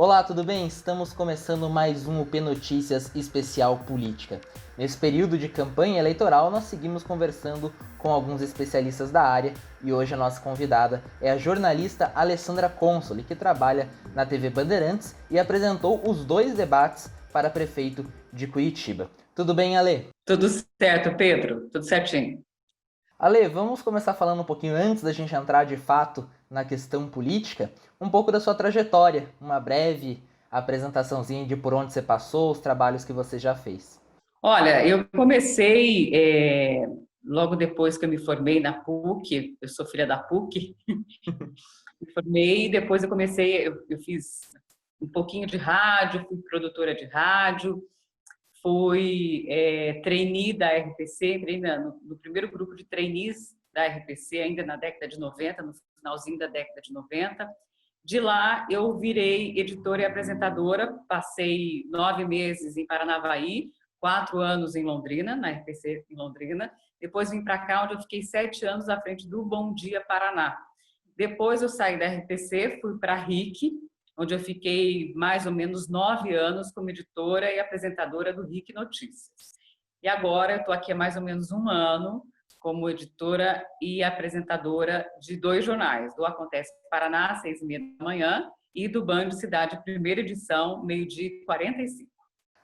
Olá, tudo bem? Estamos começando mais um UP Notícias Especial Política. Nesse período de campanha eleitoral, nós seguimos conversando com alguns especialistas da área e hoje a nossa convidada é a jornalista Alessandra Consoli, que trabalha na TV Bandeirantes e apresentou os dois debates para prefeito de Curitiba. Tudo bem, Ale? Tudo certo, Pedro? Tudo certinho. Ale, vamos começar falando um pouquinho antes da gente entrar de fato na questão política, um pouco da sua trajetória, uma breve apresentaçãozinha de por onde você passou, os trabalhos que você já fez. Olha, eu comecei logo depois que eu me formei na PUC, eu sou filha da PUC, me formei e depois eu comecei, eu fiz um pouquinho de rádio, fui produtora de rádio, fui trainee da RPC, entrei no primeiro grupo de trainees da RPC, ainda na década de 90, no finalzinho da década de 90. De lá, eu virei editora e apresentadora, passei 9 meses em Paranavaí, 4 anos em Londrina, na RPC em Londrina. Depois vim para cá, onde eu fiquei 7 anos à frente do Bom Dia Paraná. Depois eu saí da RPC, fui para a RIC, onde eu fiquei mais ou menos 9 anos como editora e apresentadora do RIC Notícias. E agora eu estou aqui há mais ou menos um ano como editora e apresentadora de 2 jornais, do Acontece Paraná, às 6h30 da manhã, e do Band Cidade, primeira edição, 12h45.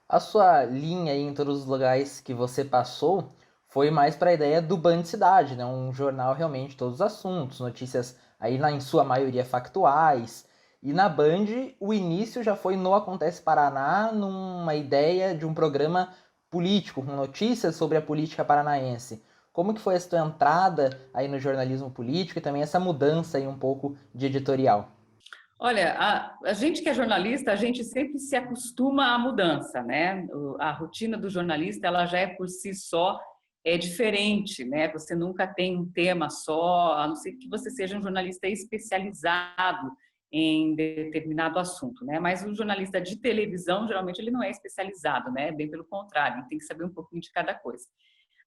A sua linha aí em todos os lugares que você passou foi mais para a ideia do Band Cidade, né? Um jornal realmente todos os assuntos, notícias aí em sua maioria factuais. E na Band, o início já foi no Acontece Paraná, numa ideia de um programa político, com notícias sobre a política paranaense. Como que foi essa tua entrada aí no jornalismo político e também essa mudança aí um pouco de editorial? Olha, a gente que é jornalista, a gente sempre se acostuma à mudança, né? A rotina do jornalista, ela já é por si só diferente, né? Você nunca tem um tema só, a não ser que você seja um jornalista especializado em determinado assunto, né? Mas o jornalista de televisão, geralmente, ele não é especializado, né? Bem pelo contrário, ele tem que saber um pouquinho de cada coisa.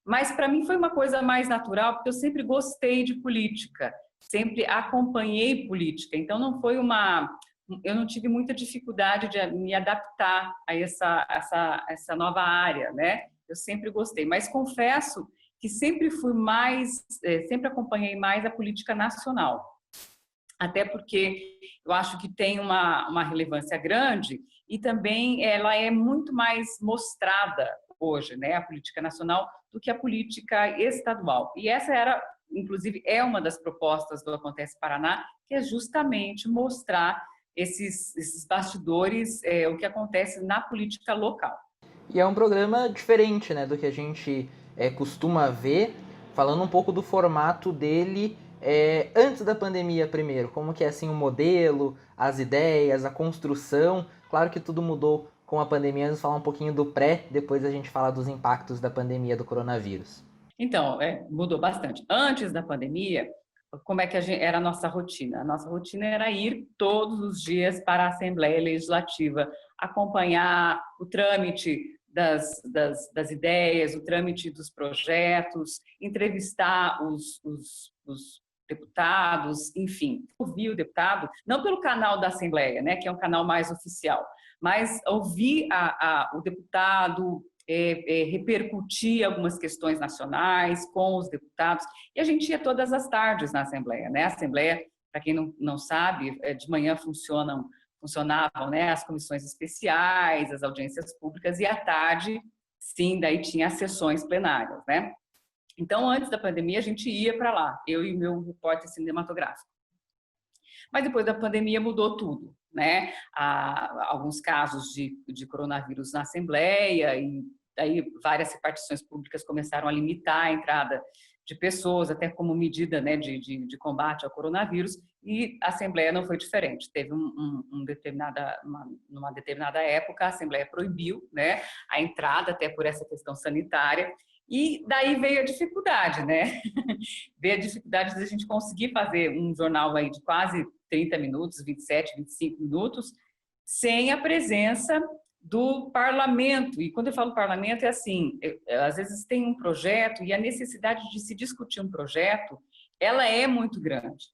Mas para mim foi uma coisa mais natural, porque eu sempre gostei de política, sempre acompanhei política. Então não foi eu não tive muita dificuldade de me adaptar a essa nova área, né? Eu sempre gostei, mas confesso que sempre fui mais, sempre acompanhei mais a política nacional, até porque eu acho que tem uma relevância grande e também ela é muito mais mostrada hoje, né, a política nacional, do que a política estadual. E essa era, inclusive, é uma das propostas do Acontece Paraná, que é justamente mostrar esses bastidores, o que acontece na política local. E é um programa diferente, né, do que a gente costuma ver, falando um pouco do formato dele antes da pandemia primeiro, como que é assim o modelo, as ideias, a construção. Claro que tudo mudou com a pandemia, vamos falar um pouquinho do pré, depois a gente fala dos impactos da pandemia do coronavírus. Então, mudou bastante. Antes da pandemia, como é que era a nossa rotina? A nossa rotina era ir todos os dias para a Assembleia Legislativa, acompanhar o trâmite das ideias, o trâmite dos projetos, entrevistar os deputados, enfim, ouvir o deputado, não pelo canal da Assembleia, né, que é um canal mais oficial, mas ouvir o deputado, repercutir algumas questões nacionais com os deputados, e a gente ia todas as tardes na Assembleia, né? A Assembleia, para quem não sabe, de manhã funcionavam, né, as comissões especiais, as audiências públicas, e à tarde, sim, daí tinha as sessões plenárias, né? Então, antes da pandemia, a gente ia para lá, eu e o meu repórter cinematográfico. Mas depois da pandemia mudou tudo, né? Há alguns casos de coronavírus na Assembleia e aí várias repartições públicas começaram a limitar a entrada de pessoas, até como medida, né, de combate ao coronavírus, e a Assembleia não foi diferente. Teve numa determinada época, a Assembleia proibiu, né, a entrada, até por essa questão sanitária, e daí veio a dificuldade, né? Veio a dificuldade de a gente conseguir fazer um jornal aí de quase 30 minutos, 27, 25 minutos, sem a presença do parlamento. E quando eu falo parlamento, é assim, às vezes tem um projeto e a necessidade de se discutir um projeto, ela é muito grande.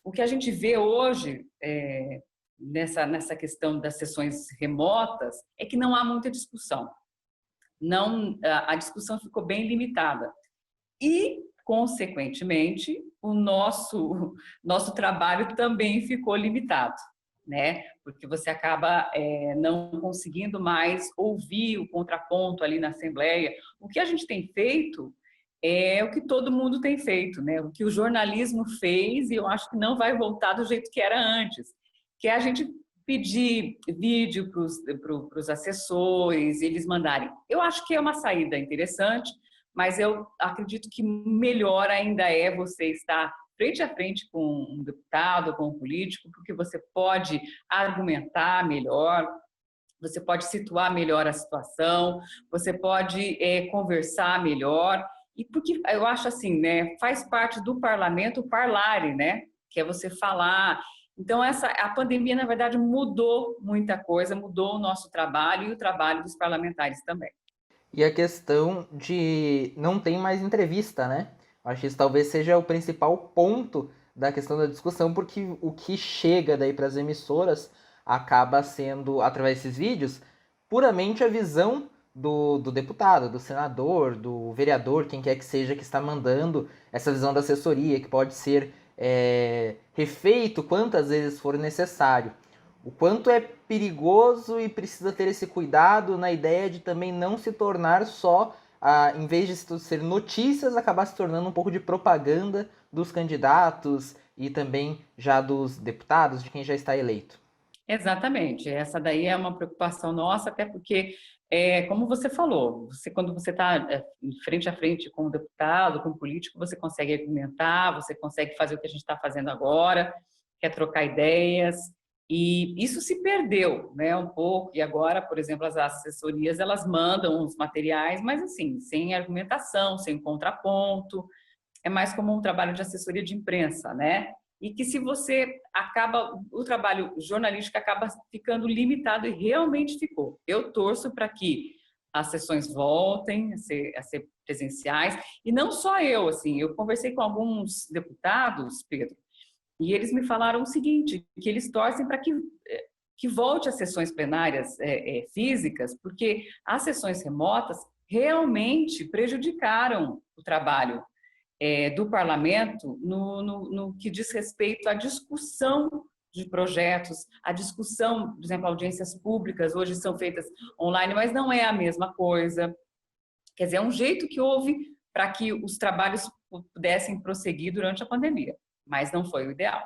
O que a gente vê hoje nessa questão das sessões remotas é que não há muita discussão. Não, a discussão ficou bem limitada. E, consequentemente, o nosso trabalho também ficou limitado, né? Porque você acaba não conseguindo mais ouvir o contraponto ali na Assembleia. O que a gente tem feito é o que todo mundo tem feito, né? O que o jornalismo fez, e eu acho que não vai voltar do jeito que era antes, que é a gente pedir vídeo para os assessores, eles mandarem. Eu acho que é uma saída interessante, mas eu acredito que melhor ainda é você estar frente a frente com um deputado, com um político, porque você pode argumentar melhor, você pode situar melhor a situação, você pode conversar melhor, e porque eu acho assim, né, faz parte do parlamento o parlare, né, que é você falar. Então, a pandemia, na verdade, mudou muita coisa, mudou o nosso trabalho e o trabalho dos parlamentares também. E a questão de não tem mais entrevista, né? Acho que isso talvez seja o principal ponto da questão da discussão, porque o que chega daí para as emissoras acaba sendo, através desses vídeos, puramente a visão do deputado, do senador, do vereador, quem quer que seja que está mandando essa visão da assessoria, que pode ser refeito quantas vezes for necessário. O quanto é perigoso e precisa ter esse cuidado na ideia de também não se tornar só, em vez de ser notícias, acabar se tornando um pouco de propaganda dos candidatos e também já dos deputados, de quem já está eleito. Exatamente, essa daí é uma preocupação nossa, até porque, como você falou, quando você está frente a frente com o deputado, com o político, você consegue argumentar, você consegue fazer o que a gente está fazendo agora, que é trocar ideias, e isso se perdeu, né, um pouco, e agora, por exemplo, as assessorias, elas mandam os materiais, mas assim, sem argumentação, sem contraponto, é mais como um trabalho de assessoria de imprensa, né? E que se você o trabalho jornalístico acaba ficando limitado e realmente ficou. Eu torço para que as sessões voltem a ser presenciais, e não só eu, assim, eu conversei com alguns deputados, Pedro, e eles me falaram o seguinte, que eles torcem para que volte às sessões plenárias físicas, porque as sessões remotas realmente prejudicaram o trabalho do parlamento no que diz respeito à discussão de projetos, a discussão, por exemplo, audiências públicas hoje são feitas online, mas não é a mesma coisa. Quer dizer, é um jeito que houve para que os trabalhos pudessem prosseguir durante a pandemia, mas não foi o ideal.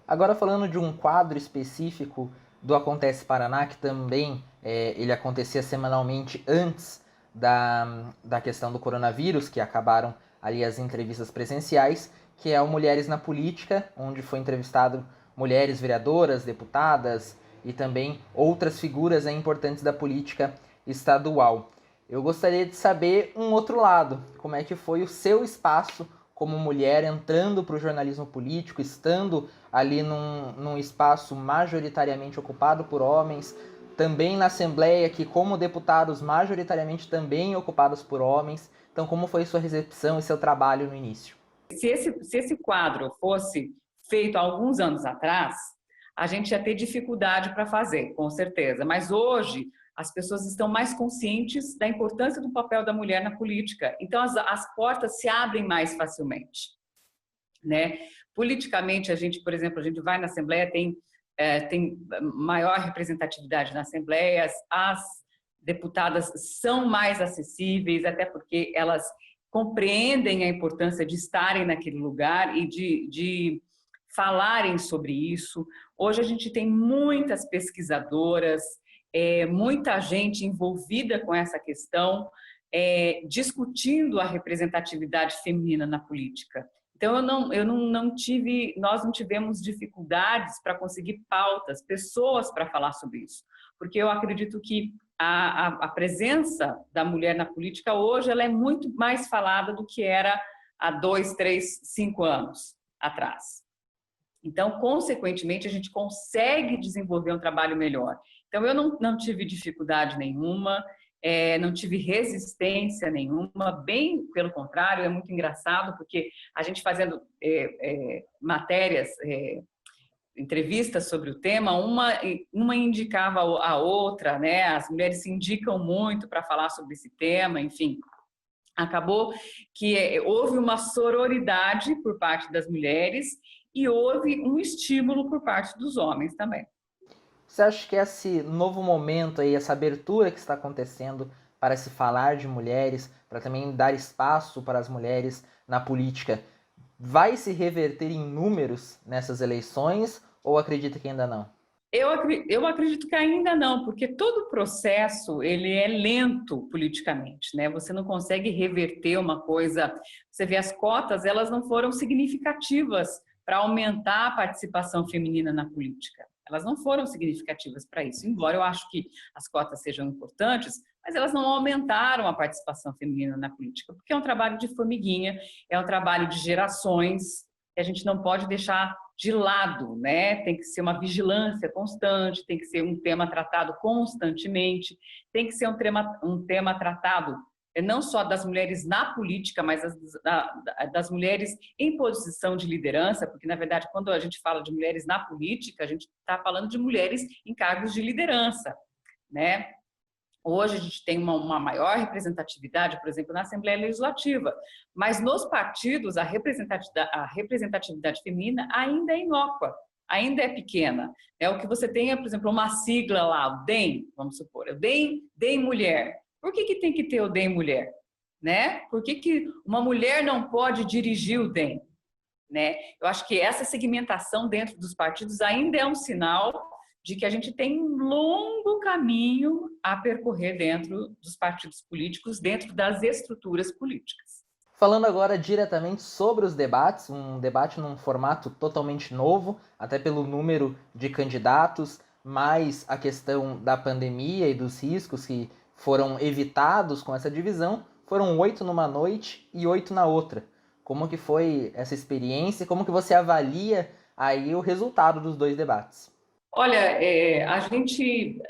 Agora, falando de um quadro específico do Acontece Paraná, que também ele acontecia semanalmente antes da questão do coronavírus, que acabaram ali as entrevistas presenciais, que é o Mulheres na Política, onde foi entrevistado mulheres vereadoras, deputadas e também outras figuras importantes da política estadual. Eu gostaria de saber um outro lado, como é que foi o seu espaço como mulher entrando para o jornalismo político, estando ali num espaço majoritariamente ocupado por homens, também na Assembleia, que como deputados majoritariamente também ocupados por homens. Então, como foi sua recepção e seu trabalho no início? Se esse quadro fosse feito há alguns anos atrás, a gente ia ter dificuldade para fazer, com certeza. Mas hoje, as pessoas estão mais conscientes da importância do papel da mulher na política. Então, as portas se abrem mais facilmente, né? Politicamente, por exemplo, a gente vai na Assembleia, tem maior representatividade na Assembleia, as deputadas são mais acessíveis, até porque elas compreendem a importância de estarem naquele lugar e de falarem sobre isso. Hoje a gente tem muitas pesquisadoras, muita gente envolvida com essa questão, discutindo a representatividade feminina na política. Então, nós não tivemos dificuldades para conseguir pautas, pessoas para falar sobre isso, porque eu acredito que a presença da mulher na política hoje ela é muito mais falada do que era há 2, 3, 5 anos atrás. Então, consequentemente, a gente consegue desenvolver um trabalho melhor. Então, eu não tive dificuldade nenhuma, não tive resistência nenhuma, bem pelo contrário, é muito engraçado, porque a gente fazendo matérias entrevistas sobre o tema, uma indicava a outra, né? As mulheres se indicam muito para falar sobre esse tema, enfim. Acabou que houve uma sororidade por parte das mulheres e houve um estímulo por parte dos homens também. Você acha que esse novo momento aí, essa abertura que está acontecendo para se falar de mulheres, para também dar espaço para as mulheres na política, vai se reverter em números nessas eleições ou acredita que ainda não? Eu acredito que ainda não, porque todo o processo ele é lento politicamente, né? Você não consegue reverter uma coisa. Você vê as cotas, elas não foram significativas para aumentar a participação feminina na política. Elas não foram significativas para isso, embora eu acho que as cotas sejam importantes, mas elas não aumentaram a participação feminina na política, porque é um trabalho de formiguinha, é um trabalho de gerações, que a gente não pode deixar de lado, né? Tem que ser uma vigilância constante, tem que ser um tema tratado constantemente, tem que ser um tema tratado não só das mulheres na política, mas das mulheres em posição de liderança, porque, na verdade, quando a gente fala de mulheres na política, a gente está falando de mulheres em cargos de liderança, né? Hoje a gente tem uma maior representatividade, por exemplo, na Assembleia Legislativa, mas nos partidos a representatividade feminina ainda é inócua, ainda é pequena. É o que você tem, por exemplo, uma sigla lá, o DEM, vamos supor, o DEM Mulher. Por que tem que ter o DEM Mulher? Né? Por que uma mulher não pode dirigir o DEM? Né? Eu acho que essa segmentação dentro dos partidos ainda é um sinal de que a gente tem um longo caminho a percorrer dentro dos partidos políticos, dentro das estruturas políticas. Falando agora diretamente sobre os debates, um debate num formato totalmente novo, até pelo número de candidatos, mais a questão da pandemia e dos riscos que foram evitados com essa divisão, foram 8 numa noite e 8 na outra. Como que foi essa experiência? Como que você avalia aí o resultado dos dois debates? Olha, a gente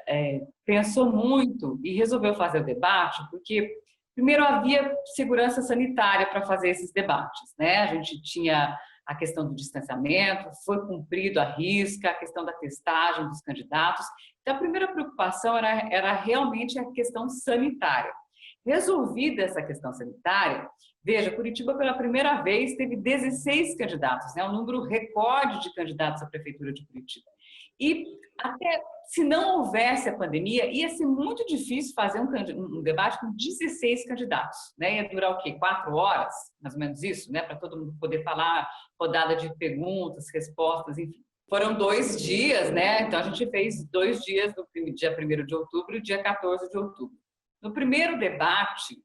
pensou muito e resolveu fazer o debate porque, primeiro, havia segurança sanitária para fazer esses debates, né? A gente tinha a questão do distanciamento, foi cumprido à risca, a questão da testagem dos candidatos. Então, a primeira preocupação era realmente a questão sanitária. Resolvida essa questão sanitária, veja, Curitiba pela primeira vez teve 16 candidatos, né? Um número recorde de candidatos à Prefeitura de Curitiba. E até se não houvesse a pandemia, ia ser muito difícil fazer um debate com 16 candidatos, né? Ia durar o quê? 4 horas, mais ou menos isso, né? Para todo mundo poder falar, rodada de perguntas, respostas, enfim. Foram 2 dias, né? Então a gente fez 2 dias, no dia 1º de outubro e dia 14 de outubro. No primeiro debate,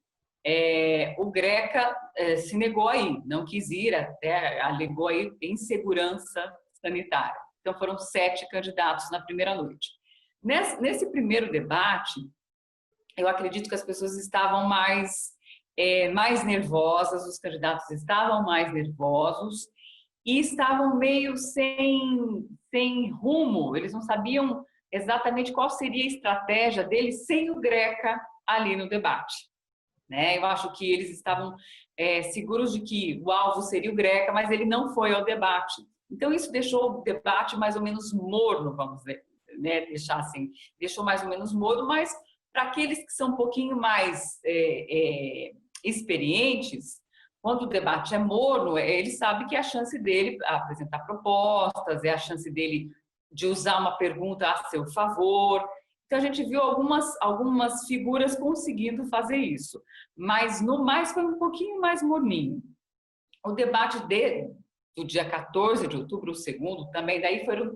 o Greca se negou a ir, não quis ir, até alegou aí insegurança sanitária. Então, foram 7 candidatos na primeira noite. Nesse primeiro debate, eu acredito que as pessoas estavam mais nervosas, os candidatos estavam mais nervosos e estavam meio sem rumo, eles não sabiam exatamente qual seria a estratégia deles sem o Greca ali no debate. Né? Eu acho que eles estavam seguros de que o alvo seria o Greca, mas ele não foi ao debate. Então, isso deixou o debate mais ou menos morno, vamos dizer, né? Deixou mais ou menos morno, mas para aqueles que são um pouquinho mais experientes, quando o debate é morno, ele sabe que é a chance dele apresentar propostas, é a chance dele de usar uma pergunta a seu favor. Então, a gente viu algumas figuras conseguindo fazer isso, mas no mais foi um pouquinho mais morninho. O debate do dia 14 de outubro, o segundo, também daí foram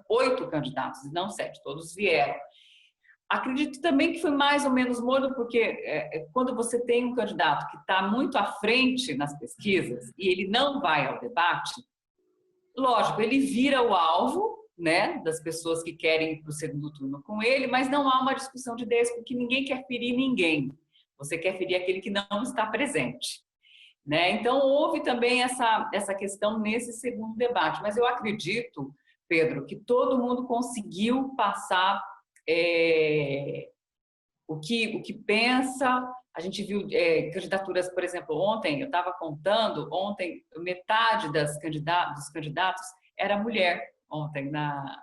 8 candidatos, não 7, todos vieram. Acredito também que foi mais ou menos morno, porque quando você tem um candidato que está muito à frente nas pesquisas e ele não vai ao debate, lógico, ele vira o alvo, né, das pessoas que querem ir para o segundo turno com ele, mas não há uma discussão de ideias, porque ninguém quer ferir ninguém. Você quer ferir aquele que não está presente. Né? Então, houve também essa questão nesse segundo debate. Mas eu acredito, Pedro, que todo mundo conseguiu passar o que pensa. A gente viu candidaturas, por exemplo, ontem, eu estava contando, metade dos candidatos era mulher. ontem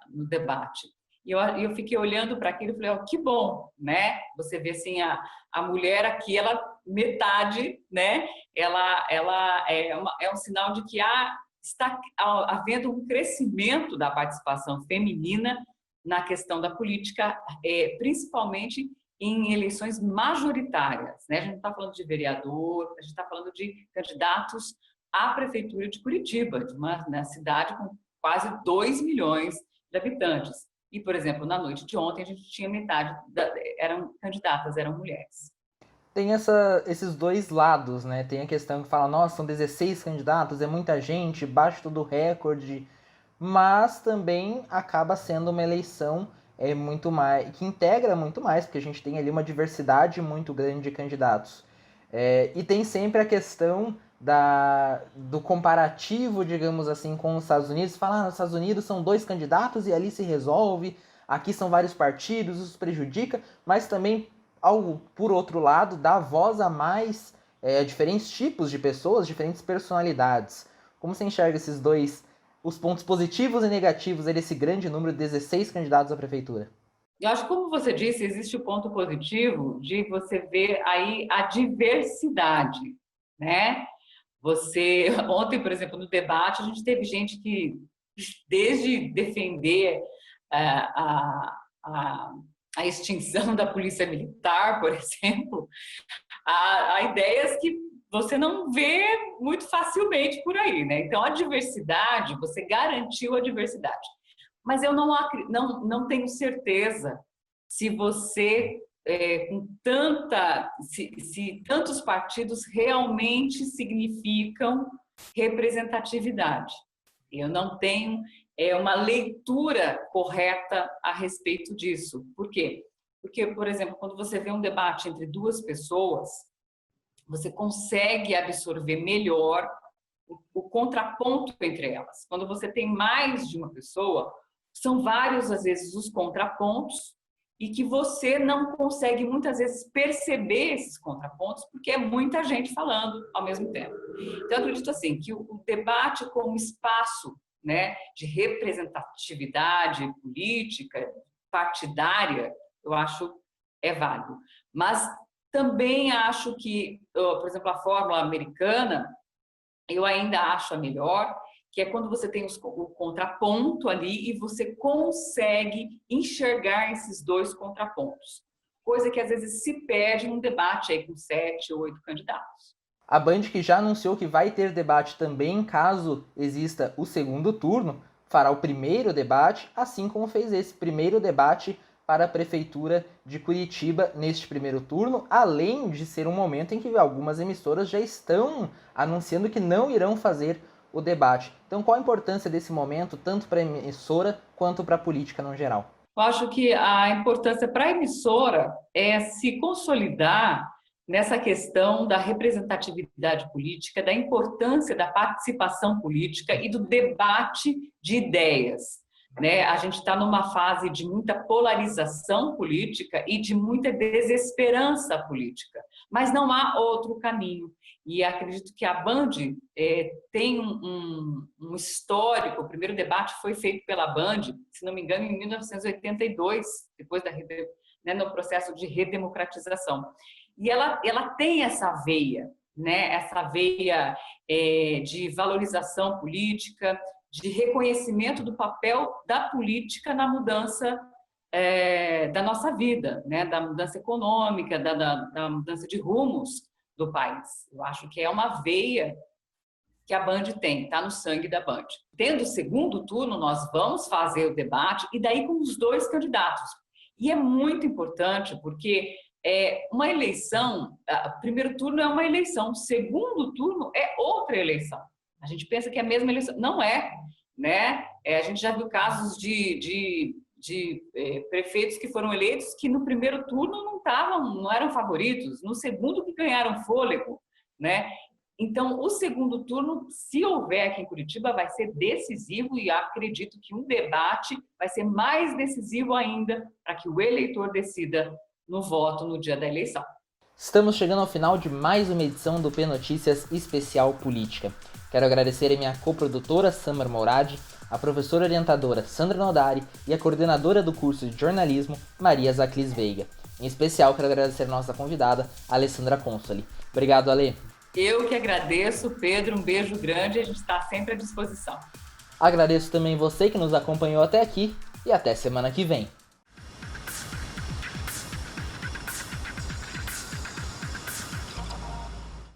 no debate. E eu fiquei olhando para aquilo e falei, que bom, né? Você vê assim, a mulher aqui, ela metade, né? Ela é um sinal de que está havendo um crescimento da participação feminina na questão da política, principalmente em eleições majoritárias, né? A gente não está falando de vereador, a gente está falando de candidatos à prefeitura de Curitiba, de uma cidade com quase 2 milhões de habitantes. E, por exemplo, na noite de ontem, a gente tinha metade, eram candidatas, eram mulheres. Tem esses dois lados, né? Tem a questão que fala, nossa, são 16 candidatos, é muita gente, baixo do recorde, mas também acaba sendo uma eleição muito mais que integra muito mais, porque a gente tem ali uma diversidade muito grande de candidatos. E tem sempre a questão do comparativo, digamos assim, com os Estados Unidos. Falar, nos Estados Unidos são 2 candidatos e ali se resolve, aqui são vários partidos, isso prejudica, mas também, por outro lado, dá voz a mais a diferentes tipos de pessoas, diferentes personalidades. Como você enxerga esses dois, os pontos positivos e negativos desse grande número de 16 candidatos à prefeitura? Eu acho que, como você disse, existe o ponto positivo de você ver aí a diversidade, né? Ontem, por exemplo, no debate, a gente teve gente que, desde defender a extinção da polícia militar, por exemplo, a ideias que você não vê muito facilmente por aí, né? Então, a diversidade, você garantiu a diversidade. Mas eu não tenho certeza se você, se tantos partidos realmente significam representatividade. Eu não tenho uma leitura correta a respeito disso. Por quê? Porque, por exemplo, quando você vê um debate entre 2 pessoas, você consegue absorver melhor o contraponto entre elas. Quando você tem mais de uma pessoa, são vários, às vezes, os contrapontos e que você não consegue, muitas vezes, perceber esses contrapontos porque é muita gente falando ao mesmo tempo. Então, eu acredito assim, que o debate como espaço, né, de representatividade política, partidária, eu acho válido. Mas também acho que, por exemplo, a fórmula americana, eu ainda acho a melhor, que é quando você tem o contraponto ali e você consegue enxergar esses 2 contrapontos. Coisa que às vezes se perde num debate aí com 7 ou 8 candidatos. A Band, que já anunciou que vai ter debate também caso exista o segundo turno, fará o primeiro debate, assim como fez esse primeiro debate para a Prefeitura de Curitiba neste primeiro turno, além de ser um momento em que algumas emissoras já estão anunciando que não irão fazer o debate. Então, qual a importância desse momento, tanto para a emissora quanto para a política no geral? Eu acho que a importância para a emissora é se consolidar nessa questão da representatividade política, da importância da participação política e do debate de ideias. Né? A gente está numa fase de muita polarização política e de muita desesperança política, mas não há outro caminho. E acredito que a Band tem um histórico. O primeiro debate foi feito pela Band, se não me engano, em 1982, depois no processo de redemocratização. E ela tem essa veia, né? Essa veia de valorização política, de reconhecimento do papel da política na mudança da nossa vida, né? Da mudança econômica, da mudança de rumos do país. Eu acho que é uma veia que a Band tem, está no sangue da Band. Tendo o segundo turno, nós vamos fazer o debate, e daí com os 2 candidatos. E é muito importante, porque uma eleição, primeiro turno é uma eleição, segundo turno é outra eleição. A gente pensa que é a mesma eleição. Não é, né? A gente já viu casos de prefeitos que foram eleitos que no primeiro turno não eram favoritos, no segundo que ganharam fôlego, né? Então, o segundo turno, se houver aqui em Curitiba, vai ser decisivo, e acredito que um debate vai ser mais decisivo ainda para que o eleitor decida no voto no dia da eleição. Estamos chegando ao final de mais uma edição do P Notícias Especial Política. Quero agradecer a minha coprodutora, Samar Mourad, a professora orientadora Sandra Nodari e a coordenadora do curso de jornalismo, Maria Zaclis Veiga. Em especial, quero agradecer a nossa convidada, Alessandra Consoli. Obrigado, Ale. Eu que agradeço, Pedro, um beijo grande, a gente está sempre à disposição. Agradeço também você que nos acompanhou até aqui e até semana que vem.